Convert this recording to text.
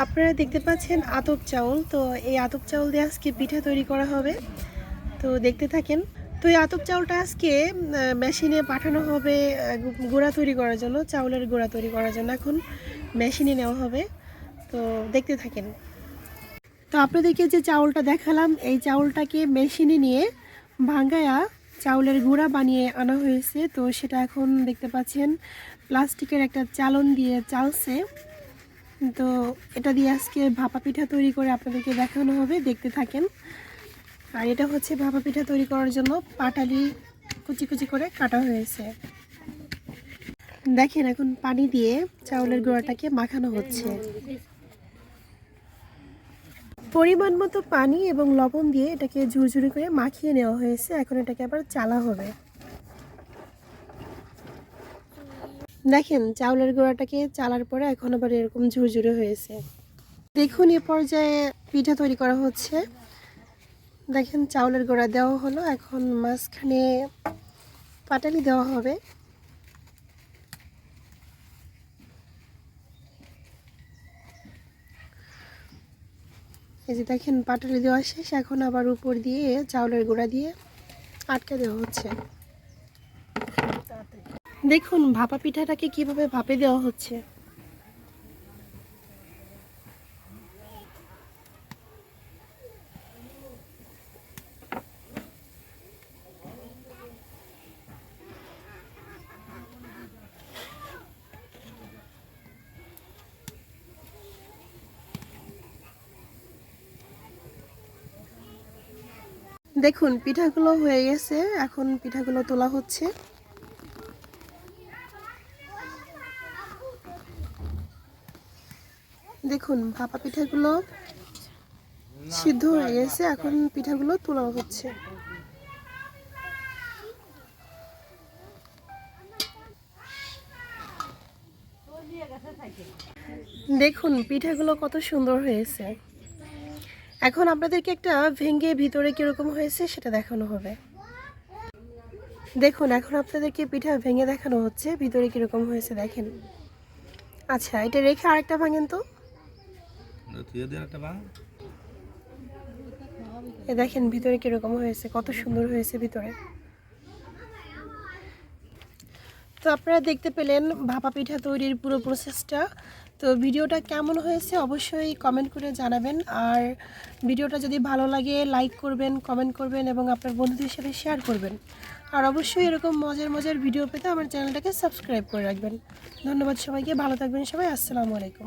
আপনারা দেখতে পাচ্ছেন আতপ চাউল। তো এই আতপ চাউল দিয়ে আজকে পিঠা তৈরি করা হবে। তো দেখতে থাকেন। তো এই আতপ চাউলটা আজকে মেশিনে পাঠানো হবে গুঁড়া তৈরি করার জন্য, চাউলের গুঁড়া তৈরি করার জন্য এখন মেশিনে নেওয়া হবে। তো দেখতে থাকেন। তো আপনাদেরকে যে চাউলটা দেখালাম, এই চাউলটাকে মেশিনে নিয়ে ভাঙ্গায়া চাউলের গুঁড়া বানিয়ে আনা হয়েছে। তো সেটা এখন দেখতে পাচ্ছেন প্লাস্টিকের একটা চালন দিয়ে চালছে। তো এটা দিয়ে আজকে ভাপা পিঠা তৈরি করে আপনাদেরকে দেখানো হবে, দেখতে থাকেন। আর এটা হচ্ছে ভাপা পিঠা তৈরি করার জন্য পাটালি কুচি কুচি করে কাটা হয়েছে। দেখেন এখন পানি দিয়ে চাউলের গুঁড়াটাকে মাখানো হচ্ছে। পরিমাণ মতো পানি এবং লবণ দিয়ে এটাকে ঝুরঝুরি করে মাখিয়ে নেওয়া হয়েছে। এখন এটাকে আবার চালা হবে। দেখেন চাউলের গুঁড়াটাকে চালার পরে এখন আবার এরকম ঝুরঝুরে হয়েছে। দেখুন এ পর্যায়ে পিঠা তৈরি করা হচ্ছে। দেখেন চাউলের গুঁড়া দেওয়া হলো, এখন মাঝখানে পাটালি দেওয়া হবে। এই যে দেখেন পাটালি দেওয়া শেষ, এখন আবার উপর দিয়ে চাউলের গুঁড়া দিয়ে আটকে দেওয়া হচ্ছে। দেখুন ভাপা পিঠাটাকে কিভাবে ভাপে দেওয়া হচ্ছে। দেখুন পিঠাগুলো হয়ে গেছে, এখন পিঠাগুলো তোলা হচ্ছে। দেখুন ভাপা পিঠাগুলো সিদ্ধ হয়ে গেছে, এখন পিঠাগুলো তোলা হচ্ছে। দেখুন পিঠাগুলো কত সুন্দর হয়েছে। এখন আপনাদেরকে একটা ভেঙে ভিতরে কিরকম হয়েছে সেটা দেখানো হবে। দেখুন এখন আপনাদেরকে পিঠা ভেঙে দেখানো হচ্ছে ভিতরে কিরকম হয়েছে। দেখেন, আচ্ছা এটা রেখে আরেকটা ভাঙেন তো। এ দেখেন ভিতরে কিরকম হয়েছে, কত সুন্দর হয়েছে ভিতরে। তো আপনারা দেখতে পেলেন ভাপা পিঠা তৈরির পুরো প্রসেসটা। তো ভিডিওটা কেমন হয়েছে অবশ্যই কমেন্ট করে জানাবেন। আর ভিডিওটা যদি ভালো লাগে লাইক করবেন, কমেন্ট করবেন এবং আপনার বন্ধুদের সাথে শেয়ার করবেন। আর অবশ্যই এরকম মজার মজার ভিডিও পেতে আমার চ্যানেলটাকে সাবস্ক্রাইব করে রাখবেন। ধন্যবাদ সবাইকে, ভালো থাকবেন সবাই। আসসালামু আলাইকুম।